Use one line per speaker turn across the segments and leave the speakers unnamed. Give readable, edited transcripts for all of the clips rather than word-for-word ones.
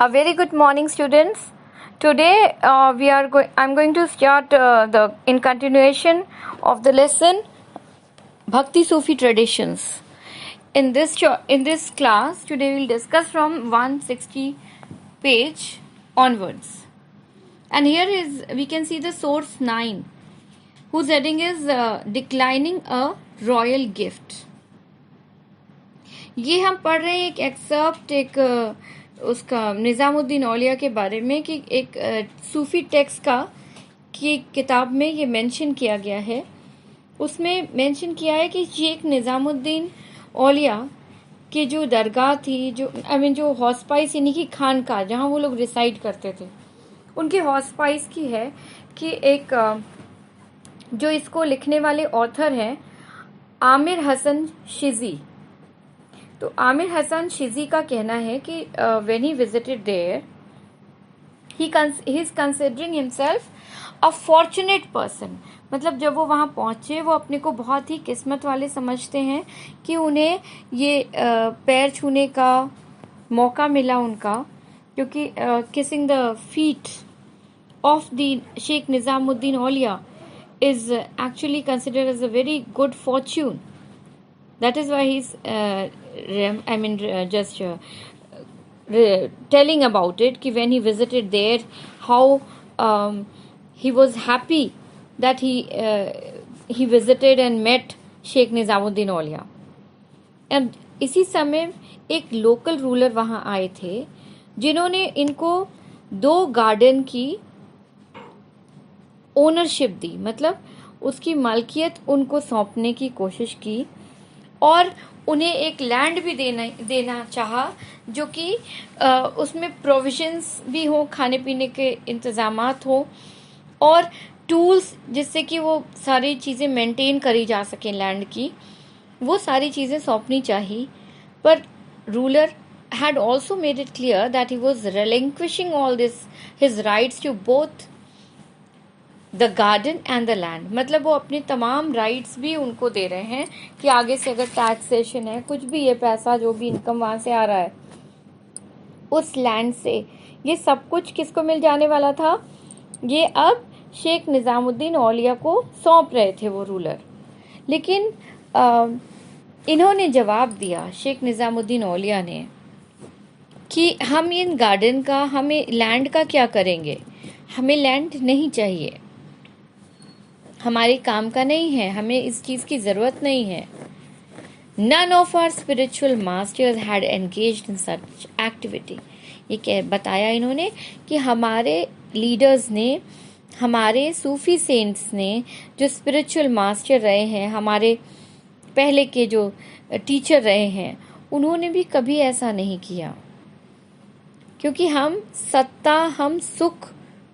A very good morning, students. Today I'm going to start the in continuation of the lesson Bhakti Sufi traditions. In this class today we'll discuss from 160 page onwards. And here is we can see the source 9, whose heading is declining a royal gift. ये हम पढ़ रहे हैं एक excerpt उसका निज़ामुद्दीन औलिया के बारे में कि एक सूफी टेक्स्ट का की किताब में ये मेंशन किया गया है। उसमें मेंशन किया है कि शेख निज़ामुद्दीन औलिया की जो दरगाह थी, जो हॉस्पाइस यानी कि खानका जहाँ वो लोग रिसाइड करते थे, उनके हॉस्पाइस की है कि एक जो इसको लिखने वाले ऑथर हैं आमिर हसन शिजी। तो आमिर हसन शिजी का कहना है कि when he visited there he is considering himself a fortunate person. मतलब जब वो वहाँ पहुँचे वो अपने को बहुत ही किस्मत वाले समझते हैं कि उन्हें ये पैर छूने का मौका मिला उनका, क्योंकि kissing the feet of the Sheikh Nizamuddin Auliya is actually considered as a very good fortune. That is why he's telling about it कि when he visited there how he was happy that he visited and met Sheikh Nizamuddin Auliya. And इसी समय एक local ruler वहाँ आए थे जिन्होंने इनको 2 garden की ओनरशिप दी, मतलब उसकी मालकियत उनको सौंपने की कोशिश की और उन्हें एक लैंड भी देना चाहा जो कि उसमें प्रोविजंस भी हो, खाने पीने के इंतजामात हो और टूल्स जिससे कि वो सारी चीज़ें मेंटेन करी जा सकें लैंड की, वो सारी चीज़ें सौंपनी चाहिए। पर ruler had also made it clear that he was relinquishing all his rights to both the garden and the land. मतलब वो अपने तमाम राइट्स भी उनको दे रहे हैं कि आगे से अगर टैक्सेशन है, कुछ भी ये पैसा जो भी इनकम वहाँ से आ रहा है उस लैंड से, ये सब कुछ किसको मिल जाने वाला था? ये अब शेख निज़ामुद्दीन औलिया को सौंप रहे थे वो रूलर। लेकिन इन्होंने जवाब दिया, शेख निज़ामुद्दीन औलिया ने, कि हम इन गार्डन का, हमें लैंड का क्या करेंगे, हमें लैंड नहीं चाहिए, हमारे काम का नहीं है, हमें इस चीज़ की ज़रूरत नहीं है। None of our spiritual masters had engaged in such activity. ये बताया इन्होंने कि हमारे लीडर्स ने, हमारे सूफी सेंट्स ने, जो स्पिरिचुअल मास्टर रहे हैं, हमारे पहले के जो टीचर रहे हैं, उन्होंने भी कभी ऐसा नहीं किया, क्योंकि हम सत्ता, हम सुख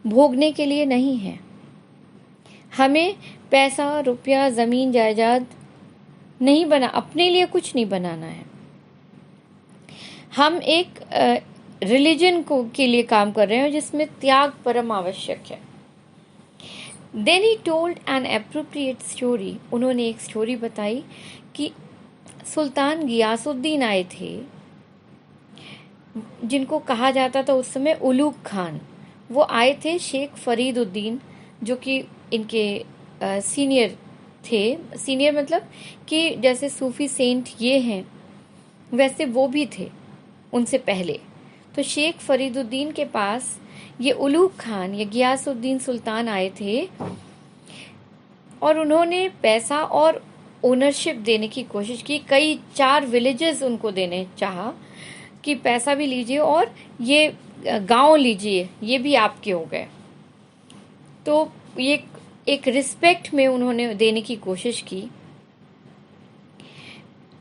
भोगने के लिए नहीं हैं। हमें पैसा, रुपया, ज़मीन, जायदाद नहीं अपने लिए कुछ नहीं बनाना है। हम एक रिलीजन के लिए काम कर रहे हैं जिसमें त्याग परम आवश्यक है। Then he told an appropriate story. उन्होंने एक स्टोरी बताई कि सुल्तान गियासुद्दीन आए थे, जिनको कहा जाता था उस समय उलूग खान। वो आए थे शेख फरीदुद्दीन, जो कि इनके सीनियर थे। सीनियर मतलब कि जैसे सूफी सेंट ये हैं वैसे वो भी थे उनसे पहले। तो शेख फरीदुद्दीन के पास ये उलूग खान या गियासुद्दीन सुल्तान आए थे और उन्होंने पैसा और ओनरशिप देने की कोशिश की। 4 विलेजेस उनको देने चाहा कि पैसा भी लीजिए और ये गांव लीजिए, ये भी आपके हो गए। तो ये एक रिस्पेक्ट में उन्होंने देने की कोशिश की।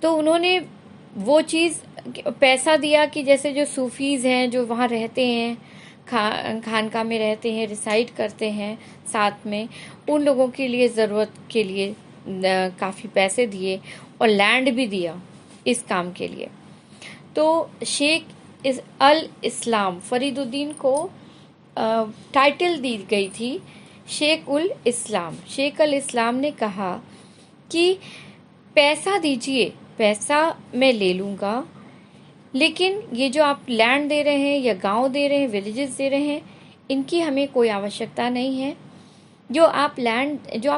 तो उन्होंने वो चीज़ पैसा दिया कि जैसे जो सूफीज़ हैं जो वहाँ रहते हैं, खानका में रहते हैं, रिसाइड करते हैं साथ में, उन लोगों के लिए ज़रूरत के लिए काफ़ी पैसे दिए और लैंड भी दिया इस काम के लिए। तो शेख अल इस्लाम फरीदुद्दीन को टाइटल दी गई थी शेख उल इस्लाम। शेख अल इस्लाम ने कहा कि पैसा दीजिए, पैसा मैं ले लूँगा, लेकिन ये जो आप लैंड दे रहे हैं या गांव दे रहे हैं, विलेजेस दे रहे हैं, इनकी हमें कोई आवश्यकता नहीं है। जो आप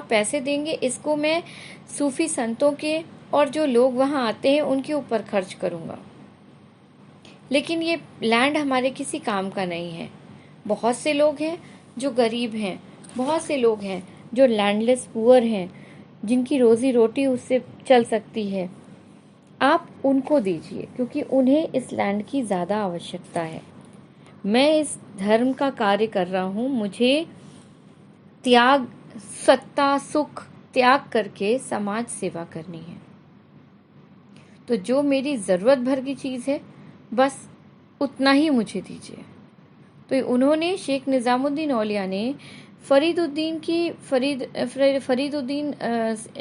पैसे देंगे, इसको मैं सूफी संतों के और जो लोग वहाँ आते हैं उनके ऊपर खर्च करूँगा, लेकिन ये लैंड हमारे किसी काम का नहीं है। बहुत से लोग हैं जो गरीब हैं, बहुत से लोग हैं जो लैंडलेस पुअर हैं, जिनकी रोजी रोटी उससे चल सकती है। आप उनको दीजिए, क्योंकि उन्हें इस लैंड की ज़्यादा आवश्यकता है। मैं इस धर्म का कार्य कर रहा हूँ, मुझे त्याग, सत्ता, सुख त्याग करके समाज सेवा करनी है। तो जो मेरी ज़रूरत भर की चीज़ है, बस उतना ही मुझे दीजिए। तो उन्होंने, शेख निज़ामुद्दीन औलिया ने फरीदुद्दीन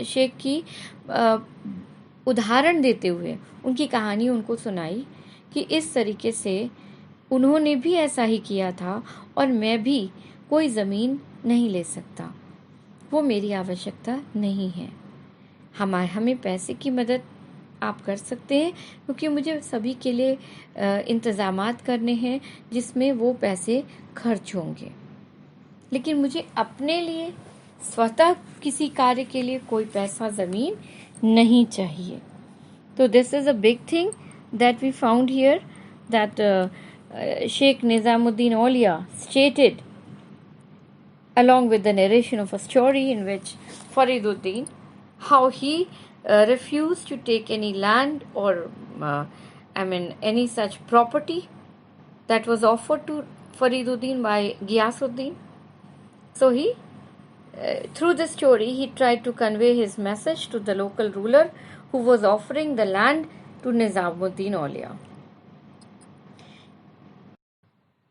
शेख की उदाहरण देते हुए उनकी कहानी उनको सुनाई कि इस तरीके से उन्होंने भी ऐसा ही किया था और मैं भी कोई ज़मीन नहीं ले सकता, वो मेरी आवश्यकता नहीं है। हमें पैसे की मदद आप कर सकते हैं, क्योंकि मुझे सभी के लिए इंतज़ामात करने हैं जिसमें वो पैसे खर्च होंगे, लेकिन मुझे अपने लिए स्वतः किसी कार्य के लिए कोई पैसा, ज़मीन नहीं चाहिए। तो this is a big thing that we found here, that Sheikh Nizamuddin Aulia stated along with the narration of a story in which Fariduddin, how he refused to take any land or any such property that was offered to Fariduddin by Ghiyasuddin. So he, through this story, he tried to convey his message to the local ruler who was offering the land to Nizamuddin Aulia.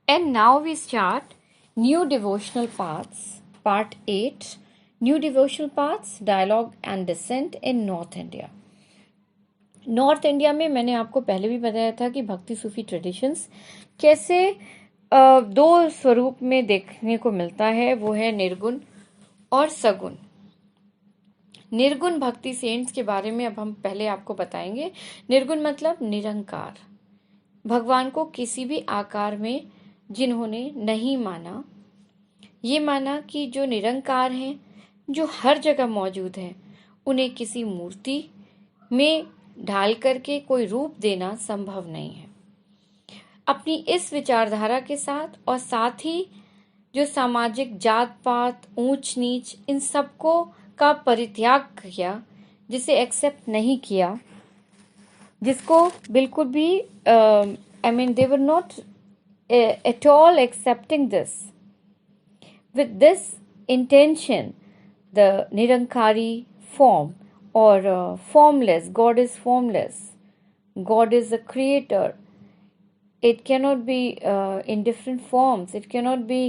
And now we start New Devotional Paths, Part 8, New Devotional Paths, Dialogue and Descent in North India. North India में मैंने आपको पहले भी बताया था कि भक्ति सूफी traditions कैसे दो स्वरूप में देखने को मिलता है, वो है निर्गुण और सगुण। निर्गुण भक्ति सेंट्स के बारे में अब हम पहले आपको बताएंगे। निर्गुण मतलब निरंकार, भगवान को किसी भी आकार में जिन्होंने नहीं माना, ये माना कि जो निरंकार हैं, जो हर जगह मौजूद हैं, उन्हें किसी मूर्ति में ढाल करके कोई रूप देना संभव नहीं है। अपनी इस विचारधारा के साथ और साथ ही जो सामाजिक जात पात, ऊंच नीच, इन सबको का परित्याग किया, जिसे एक्सेप्ट नहीं किया, जिसको बिल्कुल भी they were not at all accepting this. With this intention, the Nirankari form or formless, God is formless, God is a creator. It cannot be in different forms, it cannot be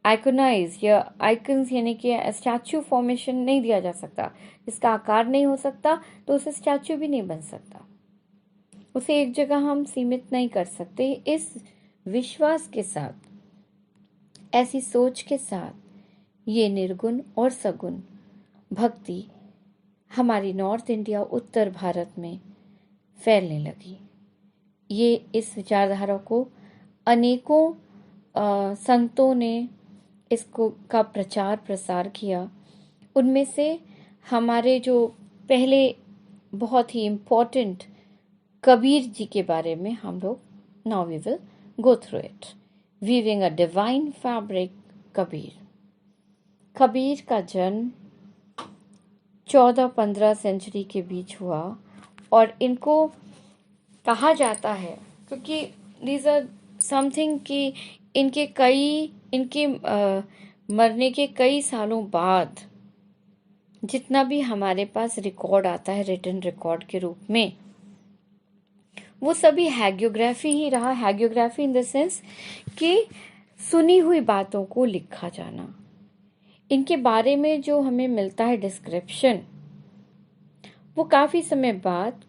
आइकोनाइज या icons यानी कि statue formation नहीं दिया जा सकता, इसका आकार नहीं हो सकता, तो उसे स्टैचू भी नहीं बन सकता, उसे एक जगह हम सीमित नहीं कर सकते। इस विश्वास के साथ, ऐसी सोच के साथ ये निर्गुण और सगुण भक्ति हमारी नॉर्थ इंडिया, उत्तर भारत में फैलने लगी। ये इस विचारधारा को अनेकों संतों ने इसको का प्रचार प्रसार किया। उनमें से हमारे जो पहले बहुत ही इम्पोर्टेंट कबीर जी के बारे में हम लोग now we will go through it. Weaving a divine fabric, Kabir का जन्म 14-15 सेंचुरी के बीच हुआ और इनको कहा जाता है क्योंकि दीज आर समथिंग कि इनके मरने के कई सालों बाद जितना भी हमारे पास रिकॉर्ड आता है रिटन रिकॉर्ड के रूप में, वो सभी हैगियोग्राफी ही रहा। हैगियोग्राफी इन द सेंस कि सुनी हुई बातों को लिखा जाना। इनके बारे में जो हमें मिलता है डिस्क्रिप्शन, वो काफ़ी समय बाद,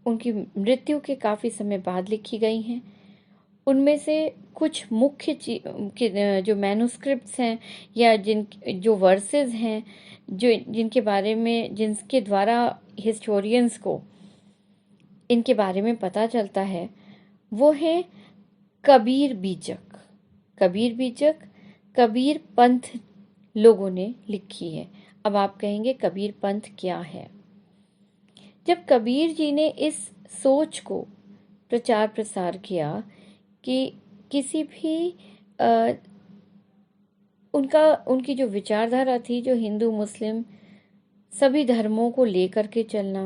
उनकी मृत्यु के काफ़ी समय बाद लिखी गई हैं। उनमें से कुछ मुख्य जो मैन्युस्क्रिप्ट्स हैं या जो वर्सेस हैं, जिनके बारे में, जिनके द्वारा हिस्टोरियंस को इनके बारे में पता चलता है, वो है कबीर बीजक। कबीर बीजक कबीर पंथ लोगों ने लिखी है। अब आप कहेंगे कबीर पंथ क्या है? जब कबीर जी ने इस सोच को प्रचार प्रसार किया कि किसी भी उनकी जो विचारधारा थी, जो हिंदू मुस्लिम सभी धर्मों को लेकर के चलना,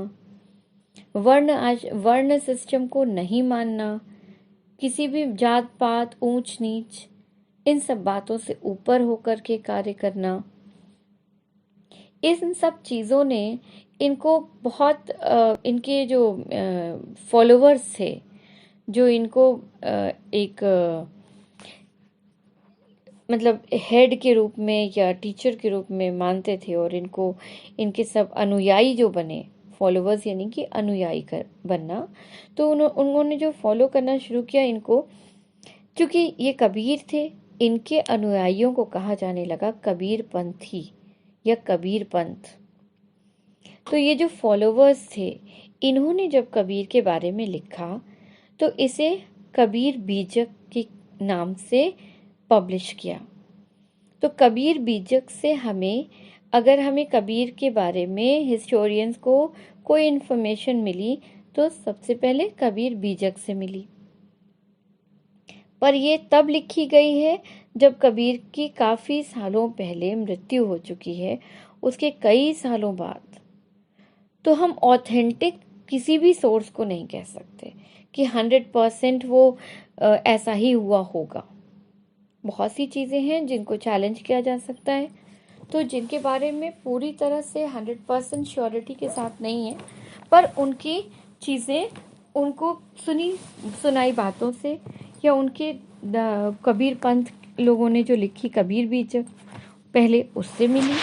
वर्ण सिस्टम को नहीं मानना, किसी भी जात पात ऊंच नीच इन सब बातों से ऊपर होकर के कार्य करना, इन सब चीज़ों ने इनको बहुत इनके जो फॉलोअर्स थे, जो इनको एक मतलब हेड के रूप में या टीचर के रूप में मानते थे, और इनको इनके सब अनुयायी जो बने, फॉलोअर्स यानी कि अनुयायी कर बनना, तो उन्होंने जो फॉलो करना शुरू किया इनको, क्योंकि ये कबीर थे, इनके अनुयायियों को कहा जाने लगा कबीर पंथी या कबीर पंथ। तो ये जो फॉलोअर्स थे, इन्होंने जब कबीर के बारे में लिखा तो इसे कबीर बीजक के नाम से पब्लिश किया। तो कबीर बीजक से अगर हमें कबीर के बारे में हिस्टोरियंस को कोई इन्फॉर्मेशन मिली तो सबसे पहले कबीर बीजक से मिली। पर ये तब लिखी गई है जब कबीर की काफ़ी सालों पहले मृत्यु हो चुकी है, उसके कई सालों बाद। तो हम ऑथेंटिक किसी भी सोर्स को नहीं कह सकते कि 100% वो ऐसा ही हुआ होगा। बहुत सी चीज़ें हैं जिनको चैलेंज किया जा सकता है, तो जिनके बारे में पूरी तरह से 100% श्योरिटी के साथ नहीं है, पर उनकी चीज़ें उनको सुनाई बातों से या उनके कबीर पंथ लोगों ने जो लिखी कबीर बीजक पहले उससे मिली।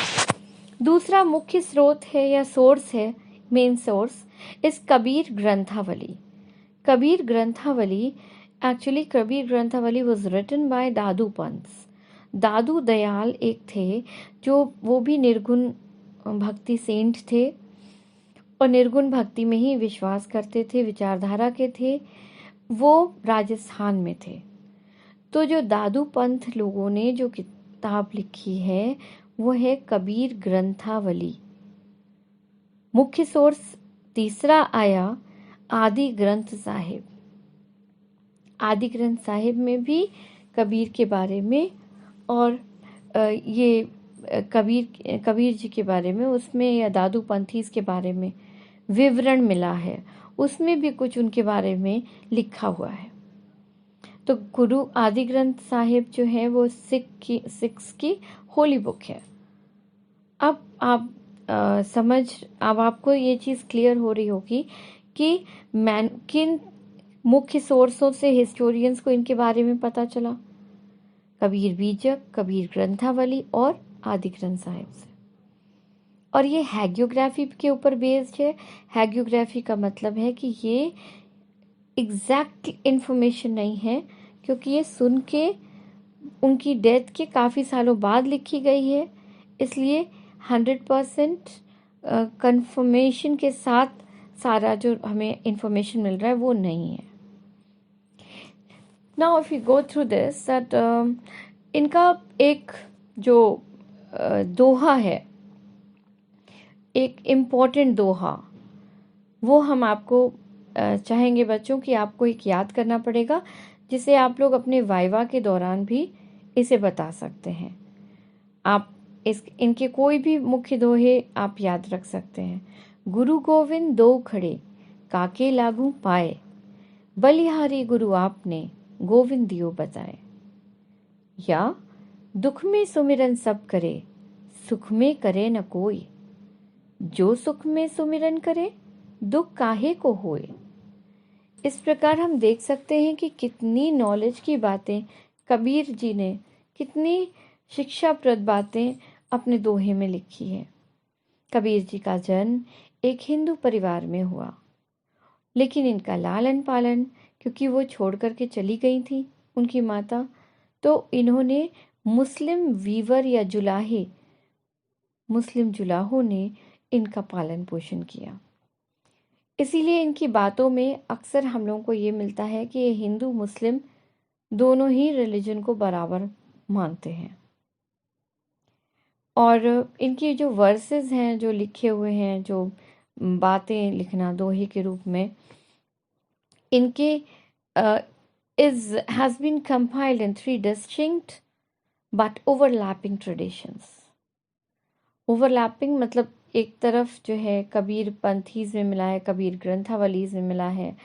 दूसरा मुख्य स्रोत है या सोर्स है, मेन सोर्स इस Kabir Granthavali. Kabir Granthavali actually Kabir Granthavali was written by Dadu Panth. Dadu Dayal एक थे जो वो भी निर्गुण भक्ति सेंट थे और निर्गुण भक्ति में ही विश्वास करते थे, विचारधारा के थे। वो राजस्थान में थे। तो जो दादू पंथ लोगों ने जो किताब लिखी है वो है कबीर ग्रंथावली। मुख्य सोर्स तीसरा आया आदि ग्रंथ साहिब। आदि ग्रंथ साहिब में भी कबीर के बारे में और ये कबीर जी के बारे में, उसमें या दादू पंथीस के बारे में विवरण मिला है, उसमें भी कुछ उनके बारे में लिखा हुआ है। तो गुरु आदि ग्रंथ साहिब जो है वो सिक्स की होली बुक है। अब आपको ये चीज़ क्लियर हो रही होगी कि किन मुख्य सोर्सों से हिस्टोरियंस को इनके बारे में पता चला। कबीर बीजक, कबीर ग्रंथावली और आदि ग्रंथ साहिब से। और ये हैगियोग्राफी के ऊपर बेस्ड है। हैगियोग्राफी का मतलब है कि ये एग्जैक्ट इंफॉर्मेशन नहीं है, क्योंकि ये सुन के उनकी डेथ के काफ़ी सालों बाद लिखी गई है, इसलिए 100% कंफर्मेशन के साथ सारा जो हमें इंफॉर्मेशन मिल रहा है वो नहीं है। Now if you go through this that इनका एक जो दोहा है, एक इम्पॉर्टेंट दोहा, वो हम आपको चाहेंगे बच्चों कि आपको एक याद करना पड़ेगा, जिसे आप लोग अपने वाइवा के दौरान भी इसे बता सकते हैं। आप इनके कोई भी मुख्य दोहे आप याद रख सकते हैं। गुरु गोविंद दो खड़े काके लागू पाए, बलिहारी गुरु आपने गोविंद दियो बताए। या दुख में सुमिरन सब करे, सुख में करे न कोई, जो सुख में सुमिरन करे दुख काहे को होए। इस प्रकार हम देख सकते हैं कि कितनी नॉलेज की बातें कबीर जी ने, कितनी शिक्षाप्रद बातें अपने दोहे में लिखी है। कबीर जी का जन्म एक हिंदू परिवार में हुआ, लेकिन इनका लालन पालन, क्योंकि वो छोड़ करके चली गई थी उनकी माता, तो इन्होंने मुस्लिम वीवर या जुलाहे, मुस्लिम जुलाहों ने इनका पालन पोषण किया। इसीलिए इनकी बातों में अक्सर हम लोगों को ये मिलता है कि ये हिंदू मुस्लिम दोनों ही रिलीजन को बराबर मानते हैं। और इनकी जो वर्सेस हैं जो लिखे हुए हैं, जो बातें लिखना दोहे के रूप में, इनके has been compiled in 3 distinct but overlapping traditions. Overlapping मतलब एक तरफ जो है कबीर पंथीज में मिला है, कबीर ग्रंथावलीज में मिला है,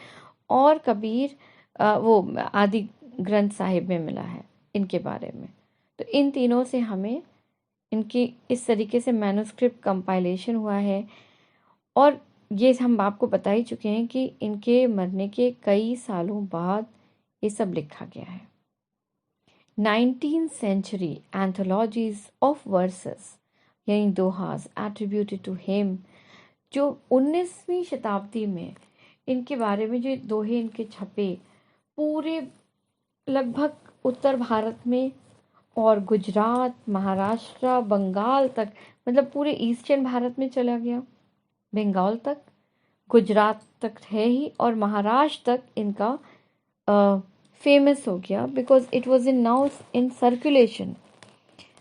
और कबीर वो आदि ग्रंथ साहिब में मिला है इनके बारे में। तो इन तीनों से हमें इनकी इस तरीके से मैन्युस्क्रिप्ट कंपाइलेशन हुआ है। और ये हम आपको बता ही चुके हैं कि इनके मरने के कई सालों बाद ये सब लिखा गया है। 19th century anthologies of verses यानी दोहास attributed to him, जो 19वीं शताब्दी में इनके बारे में जो दोहे इनके छपे पूरे लगभग उत्तर भारत में और गुजरात, महाराष्ट्र, बंगाल तक, मतलब पूरे ईस्टर्न भारत में चला गया, बंगाल तक, गुजरात तक है ही, और महाराष्ट्र तक इनका फेमस हो गया, because it was in now in circulation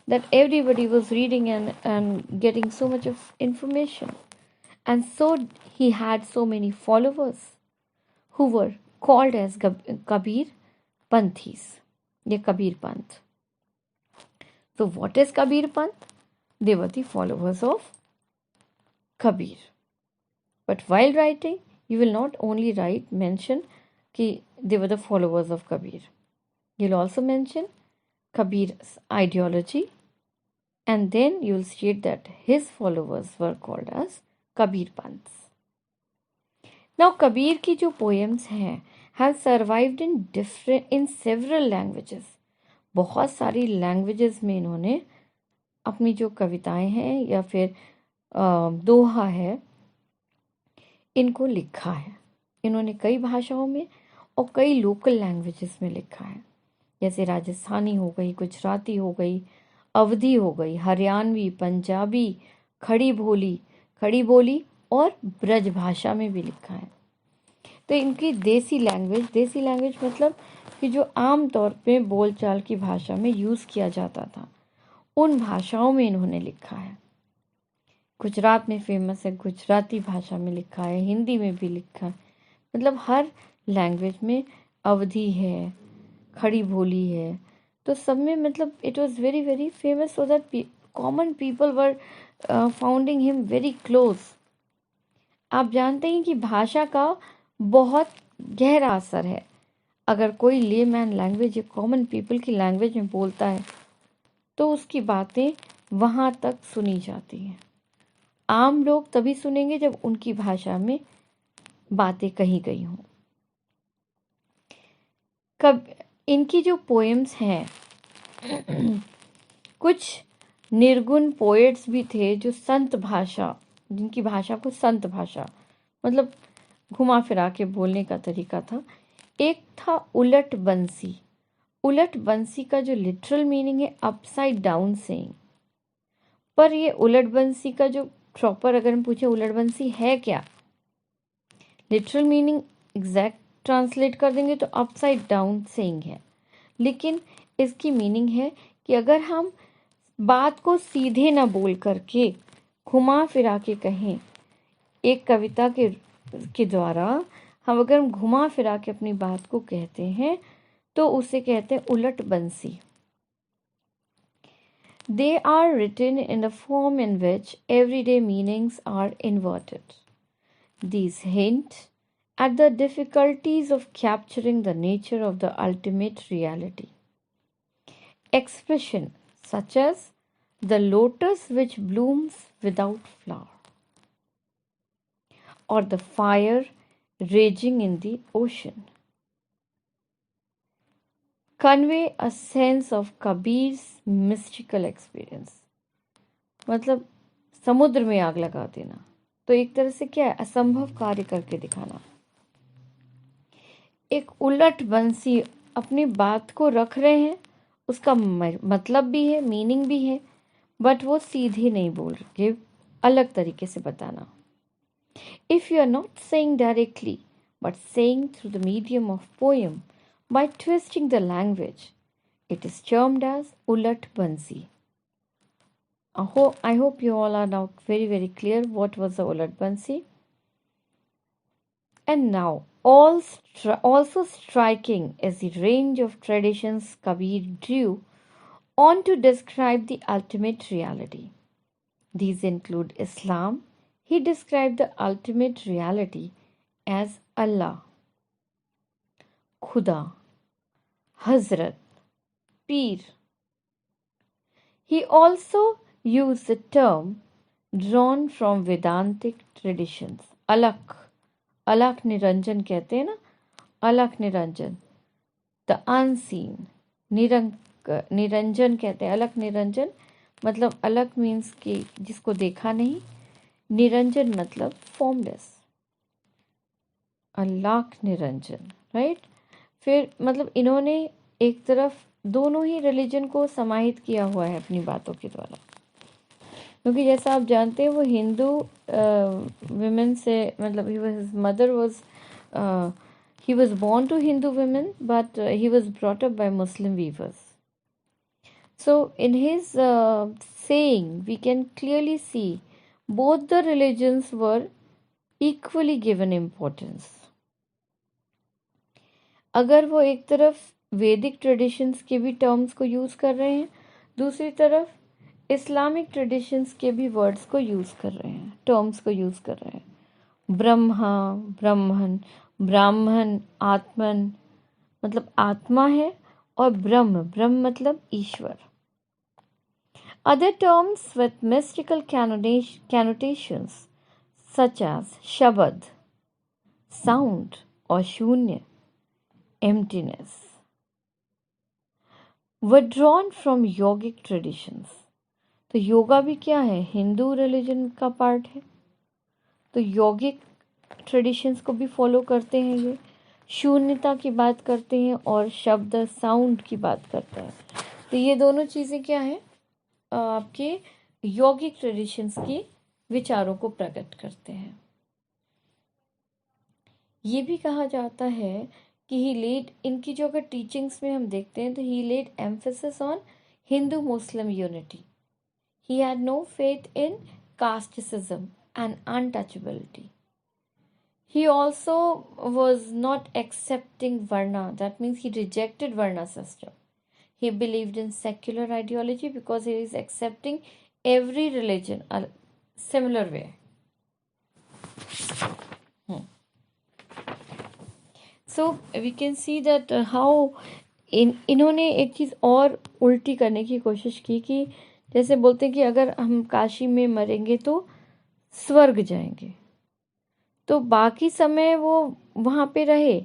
that everybody was reading and getting so much of information. And so he had so many followers who were called as Kabir Panthis, the Kabir Panth. So what is Kabir Panth? They were the followers of Kabir. But while writing, you will not only mention कि they were the followers of Kabir. You'll also mention Kabir's ideology, and then you'll state that his followers were called as Kabir Panths. Now, Kabir की जो poems हैं have survived in several languages. बहुत सारी languages में इन्होंने अपनी जो कविताएं हैं या फिर दोहा है इनको लिखा है। इन्होंने कई भाषाओं में और कई लोकल लैंग्वेजेस में लिखा है, जैसे राजस्थानी हो गई, गुजराती हो गई, अवधी हो गई, हरियाणवी, पंजाबी, खड़ी बोली और ब्रज भाषा में भी लिखा है। तो इनकी देसी लैंग्वेज मतलब कि जो आम तौर पे बोलचाल की भाषा में यूज़ किया जाता था, उन भाषाओं में इन्होंने लिखा है। गुजरात में फेमस है, गुजराती भाषा में लिखा है, हिंदी में भी लिखा है, मतलब हर लैंग्वेज में। अवधी है, खड़ी बोली है, तो सब में मतलब it was very very famous, so that common people were founding him very close. आप जानते हैं कि भाषा का बहुत गहरा असर है। अगर कोई लेमैन लैंग्वेज या कॉमन पीपल की लैंग्वेज में बोलता है तो उसकी बातें वहाँ तक सुनी जाती हैं। आम लोग तभी सुनेंगे जब उनकी भाषा में बातें कही गई हों। इनकी जो पोएम्स हैं कुछ निर्गुण पोएट्स भी थे जो संत भाषा, जिनकी भाषा को संत भाषा मतलब घुमा फिरा के बोलने का तरीका था। एक था उलट बंसी। उलट बंसी का जो लिटरल मीनिंग है अपसाइड डाउन सेइंग, पर ये उलट बंसी का जो प्रॉपर अगर हम पूछे उलट बंसी है क्या, लिटरल मीनिंग एग्जैक्ट ट्रांसलेट कर देंगे तो अपसाइड डाउन सेइंग है, लेकिन इसकी मीनिंग है कि अगर हम बात को सीधे ना बोल करके घुमा फिरा के कहें, एक कविता के द्वारा हम अगर घुमा फिरा के अपनी बात को कहते हैं तो उसे कहते हैं उलट बंसी। They are written in a form in which everyday meanings are inverted. These hint at the difficulties of capturing the nature of the ultimate reality. Expression such as the lotus which blooms without flower, or the fire raging in the ocean, convey a sense of Kabir's mystical experience. मतलब समुद्र में आग लगा देना, तो एक तरह से क्या है, असंभव कार्य करके दिखाना। एक उलट बंसी अपनी बात को रख रहे हैं, उसका मतलब भी है, मीनिंग भी है, बट वो सीधे नहीं बोल रहे, अलग तरीके से बताना। If you are not saying directly, but saying through the medium of poem by twisting the language, it is termed as Ulat Bansi. I hope you all are now very clear what was the Ulat Bansi. And now, also striking is the range of traditions Kabir drew on to describe the ultimate reality. These include Islam. He described the ultimate reality as Allah, Khuda, Hazrat, Peer. He also used the term drawn from Vedantic traditions, Alak. अलख निरंजन कहते हैं ना, अलख Niranjan, the unseen. Niranjan कहते हैं, अलख निरंजन मतलब अलख मीन्स कि जिसको देखा नहीं, निरंजन मतलब फॉर्मलेस, अलख निरंजन, राइट. फिर मतलब इन्होंने एक तरफ दोनों ही रिलीजन को समाहित किया हुआ है अपनी बातों के द्वारा, क्योंकि जैसा आप जानते हैं वो हिंदू विमेन से, मतलब his mother was he was born to Hindu women, but he was brought up by Muslim weavers. So in his saying we can clearly see both the religions were equally given importance. अगर वो एक तरफ वैदिक traditions के भी terms को use कर रहे हैं, दूसरी तरफ इस्लामिक ट्रेडिशंस के भी वर्ड्स को यूज़ कर रहे हैं, टर्म्स को यूज़ कर रहे हैं. ब्रह्मा, ब्राह्मण, ब्राह्मण, आत्मन मतलब आत्मा है, और ब्रह्म, ब्रह्म मतलब ईश्वर. Other terms with mystical connotations such as शब्द, sound और शून्य, emptiness, were drawn from yogic traditions. तो योगा भी क्या है, हिंदू रिलीजन का पार्ट है, तो योगिक ट्रेडिशंस को भी फॉलो करते हैं. ये शून्यता की बात करते हैं और शब्द, साउंड की बात करते हैं. तो ये दोनों चीज़ें क्या है, आपके योगिक ट्रेडिशंस की विचारों को प्रकट करते हैं. ये भी कहा जाता है कि ही लेड, इनकी जो अगर टीचिंग्स में हम देखते हैं तो he laid emphasis on Hindu Muslim unity. He had no faith in casteism and untouchability. He also was not accepting Varna. That means he rejected Varna system. He believed in secular ideology because he is accepting every religion a similar way. So we can see that how इन्होंने एक चीज़ और उल्टी करने की कोशिश की कि जैसे बोलते हैं कि अगर हम काशी में मरेंगे तो स्वर्ग जाएंगे, तो बाकी समय वो वहाँ पे रहे,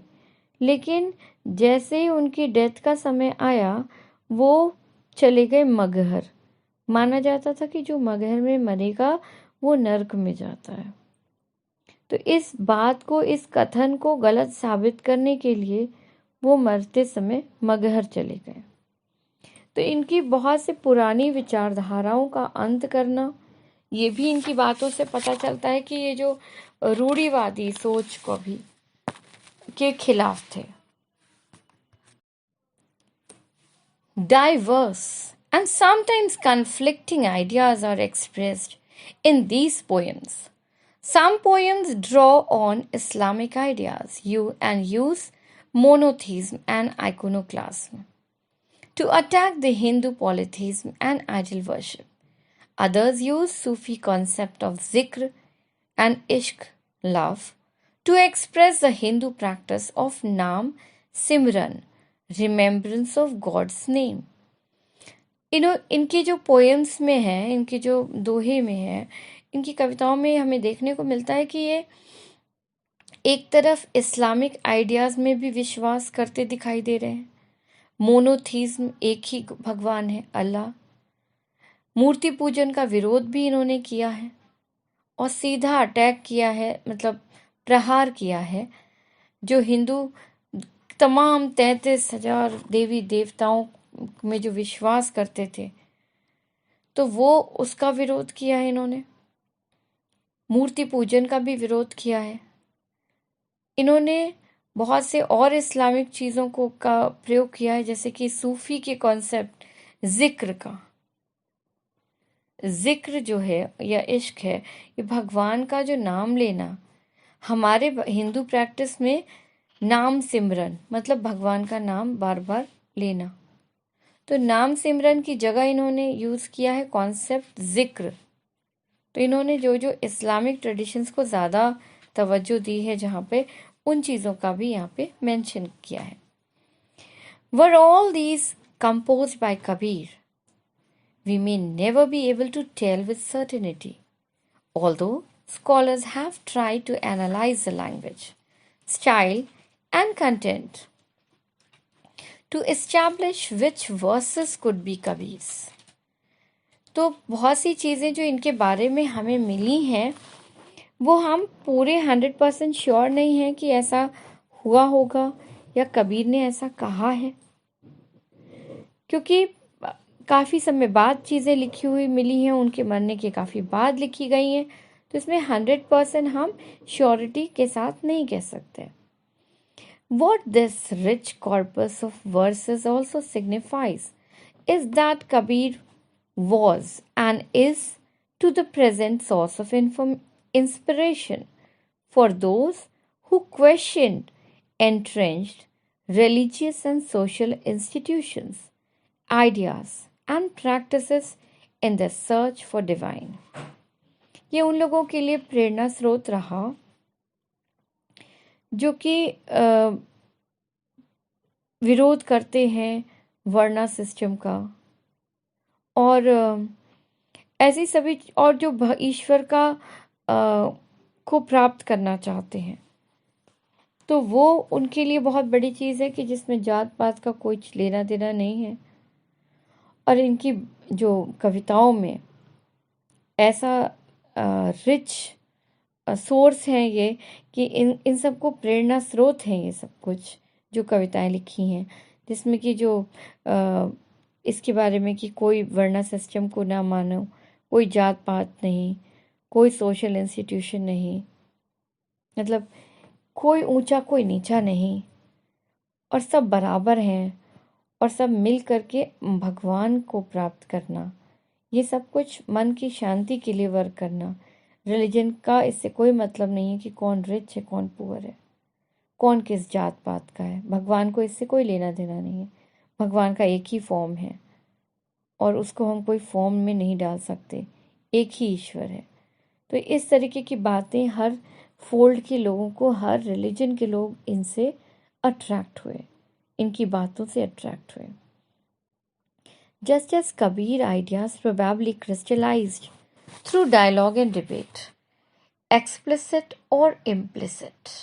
लेकिन जैसे ही उनकी डेथ का समय आया वो चले गए मगहर. माना जाता था कि जो मगहर में मरेगा वो नर्क में जाता है. तो इस बात को, इस कथन को गलत साबित करने के लिए वो मरते समय मगहर चले गए. तो इनकी बहुत से पुरानी विचारधाराओं का अंत करना, ये भी इनकी बातों से पता चलता है कि ये जो रूढ़िवादी सोच को भी के खिलाफ थे. Diverse and sometimes conflicting ideas are expressed in these poems. Some poems draw on Islamic ideas and use monotheism and iconoclasm to attack the Hindu polytheism and idol worship. Others use Sufi concept of zikr and ishq, love, to express the Hindu practice of Naam Simran, remembrance of God's name. इनके जो poems में है, इनके जो दोहे में है, इनकी कविताओं में हमें देखने को मिलता है कि ये एक तरफ इस्लामिक आइडियाज़ में भी विश्वास करते दिखाई दे रहे हैं. मोनोथीज्म, एक ही भगवान है अल्लाह. मूर्ति पूजन का विरोध भी इन्होंने किया है और सीधा अटैक किया है, मतलब प्रहार किया है जो हिंदू तमाम 33,000 देवी देवताओं में जो विश्वास करते थे, तो वो उसका विरोध किया है इन्होंने. मूर्ति पूजन का भी विरोध किया है। इन्होंने बहुत से और इस्लामिक चीज़ों को का प्रयोग किया है, जैसे कि सूफी के कॉन्सेप्ट जिक्र का। जिक्र जो है या इश्क है, ये भगवान का जो नाम लेना। हमारे हिंदू प्रैक्टिस में नाम सिमरन मतलब भगवान का नाम बार बार लेना। तो नाम सिमरन की जगह इन्होंने यूज़ किया है कॉन्सेप्ट जिक्र। तो इन्होंने जो जो इस्लामिक ट्रेडिशंस को ज़्यादा तवज्जो दी है, जहाँ पे उन चीज़ों का भी यहाँ पे मेंशन किया है। Were all these composed by Kabir? We may never be able to tell with certainty, although scholars have tried to analyze the language, style, and content to establish which verses could be Kabir's. तो बहुत सी चीज़ें जो इनके बारे में हमें मिली हैं, वो हम पूरे 100% श्योर नहीं हैं कि ऐसा हुआ होगा या कबीर ने ऐसा कहा है, क्योंकि काफ़ी समय बाद चीज़ें लिखी हुई मिली हैं, उनके मरने के काफ़ी बाद लिखी गई हैं। तो इसमें 100% हम श्योरिटी के साथ नहीं कह सकते। What this rich corpus of verses also signifies is that Kabir was and is to the present source of inspiration for those who questioned entrenched religious and social institutions, ideas and practices in their search for divine. ये उन लोगों के लिए प्रेरणा स्रोत रहा जो कि विरोध करते हैं वर्णा सिस्टम का, और ऐसी सभी, और जो ईश्वर का को प्राप्त करना चाहते हैं। तो वो उनके लिए बहुत बड़ी चीज़ है कि जिसमें जात पात का कोई लेना देना नहीं है। और इनकी जो कविताओं में ऐसा रिच सोर्स है ये कि इन सबको प्रेरणा स्रोत हैं ये सब कुछ जो कविताएं लिखी हैं, जिसमें कि जो इसके बारे में कि कोई वर्णा सिस्टम को ना मानो, कोई जात पात नहीं, कोई सोशल इंस्टीट्यूशन नहीं, मतलब कोई ऊंचा कोई नीचा नहीं, और सब बराबर हैं, और सब मिल करके भगवान को प्राप्त करना, ये सब कुछ मन की शांति के लिए वर्क करना। रिलीजन का इससे कोई मतलब नहीं है कि कौन रिच है कौन पुअर है, कौन किस जात पात का है। भगवान को इससे कोई लेना देना नहीं है। भगवान का एक ही फॉर्म है और उसको हम कोई फॉर्म में नहीं डाल सकते, एक ही ईश्वर है। तो इस तरीके की बातें हर फोल्ड के लोगों को, हर रिलीजन के लोग इनसे अट्रैक्ट हुए, इनकी बातों से अट्रैक्ट हुए। Just as Kabir ideas probably crystallized through dialogue and debate, explicit or implicit,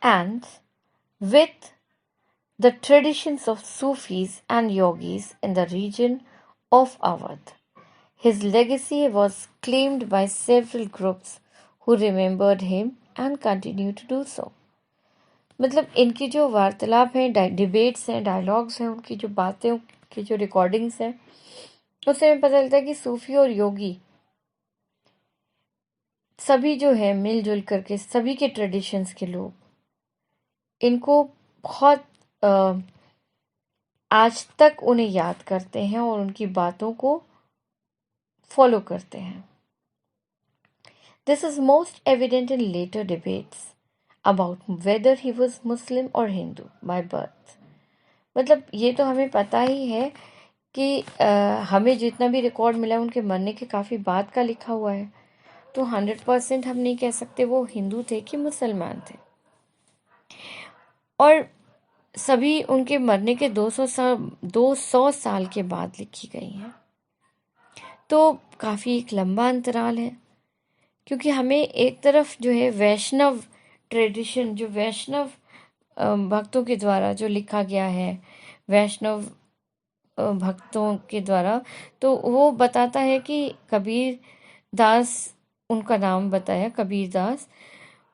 and with the traditions of Sufis and yogis in the region of Awadh. His legacy was claimed by several groups who remembered him and continue to do so. मतलब इनकी जो वार्तालाप हैं, debates हैं, dialogues हैं, उनकी जो बातें, उनकी जो रिकॉर्डिंग्स हैं, उससे हमें पता चलता है कि सूफी और योगी सभी जो है मिलजुल करके, सभी के ट्रेडिशंस के लोग इनको बहुत आज तक उन्हें याद करते हैं और उनकी बातों को फॉलो करते हैं। This is most evident in later debates about whether he was Muslim or Hindu by birth. मतलब ये तो हमें पता ही है कि हमें जितना भी रिकॉर्ड मिला उनके मरने के काफ़ी बाद का लिखा हुआ है, तो 100% हम नहीं कह सकते वो हिंदू थे कि मुसलमान थे। और सभी उनके मरने के 200 साल के बाद लिखी गई हैं, तो काफ़ी एक लंबा अंतराल है। क्योंकि हमें एक तरफ जो है वैष्णव ट्रेडिशन, जो वैष्णव भक्तों के द्वारा जो लिखा गया है, वैष्णव भक्तों के द्वारा, तो वो बताता है कि कबीर दास, उनका नाम बताया कबीर दास।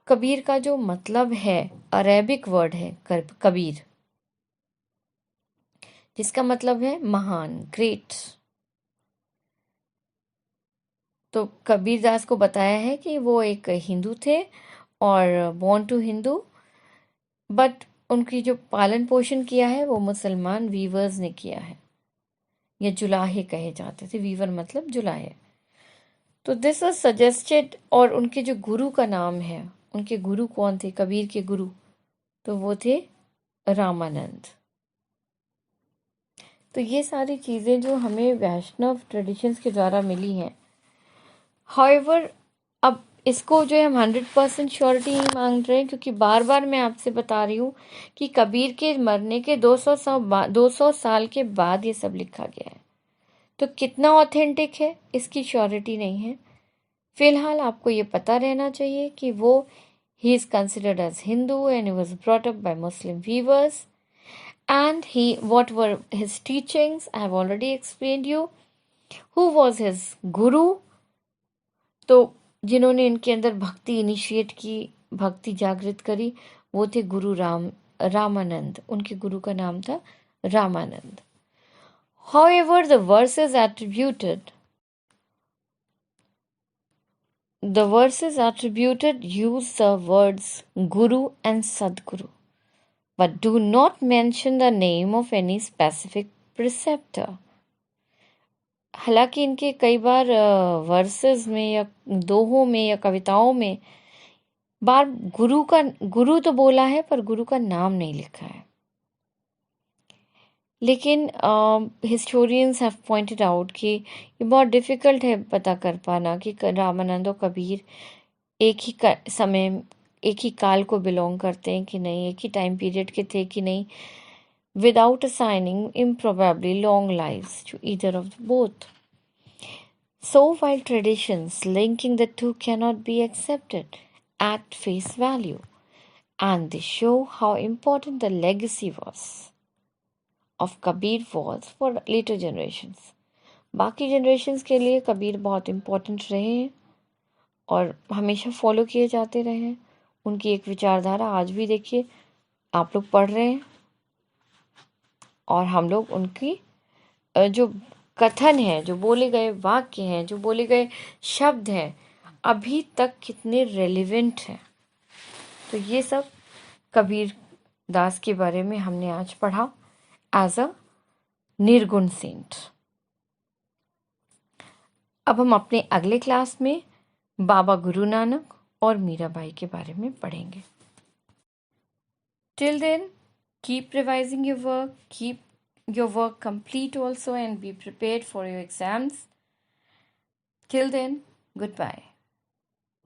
कबीर का जो मतलब है अरेबिक वर्ड है कबीर, जिसका मतलब है महान, ग्रेट। तो कबीर दास को बताया है कि वो एक हिंदू थे और बॉर्न टू हिंदू, बट उनकी जो पालन पोषण किया है वो मुसलमान वीवर्स ने किया है, या जुलाहे कहे जाते थे, वीवर मतलब जुलाहे। तो दिस वाज सजेस्टेड, और उनके जो गुरु का नाम है, उनके गुरु कौन थे कबीर के गुरु, तो वो थे रामानंद। तो ये सारी चीज़ें जो हमें वैष्णव ट्रेडिशंस के द्वारा मिली हैं। हाउएवर, अब इसको जो है हम 100% श्योरिटी नहीं मांग रहे हैं, क्योंकि बार बार मैं आपसे बता रही हूँ कि कबीर के मरने के 200 साल के बाद ये सब लिखा गया है। तो कितना ऑथेंटिक है इसकी श्योरिटी नहीं है। फिलहाल आपको ये पता रहना चाहिए कि वो he is considered as Hindu and he was brought up by Muslim weavers, and what were his teachings I have already explained you. Who was his guru? तो जिन्होंने इनके अंदर भक्ति इनिशिएट की, भक्ति जागृत करी, वो थे गुरु रामानंद। उनके गुरु का नाम था Ramanand. However, the verses attributed use the words Guru and Sadguru, but do not mention the name of any specific preceptor. हालांकि इनके कई बार वर्सेस में या दोहों में या कविताओं में बार गुरु तो बोला है, पर गुरु का नाम नहीं लिखा है। लेकिन हिस्टोरियंस हैव पॉइंटेड आउट कि ये बहुत डिफ़िकल्ट है पता कर पाना कि रामानंद और कबीर एक ही समय, एक ही काल को बिलोंग करते हैं कि नहीं, एक ही टाइम पीरियड के थे कि नहीं, without assigning improbably long lives to either of both. So while traditions linking the two cannot be accepted at face value, and they show how important the legacy of Kabir was for later generations. बाकी generations के लिए कबीर बहुत important रहे हैं और हमेशा follow किए जाते रहे हैं। उनकी एक विचारधारा आज भी देखिए आप लोग पढ़ रहे हैं, और हम लोग उनकी जो कथन है, जो बोले गए वाक्य हैं, जो बोले गए शब्द हैं, अभी तक कितने रेलिवेंट हैं। तो ये सब कबीर दास के बारे में हमने आज पढ़ा एज अ निर्गुण सेंट। अब हम अपने अगले क्लास में बाबा गुरु नानक और मीराबाई के बारे में पढ़ेंगे। Till then, keep revising your work, keep your work complete also, and be prepared for your exams. Till then, goodbye.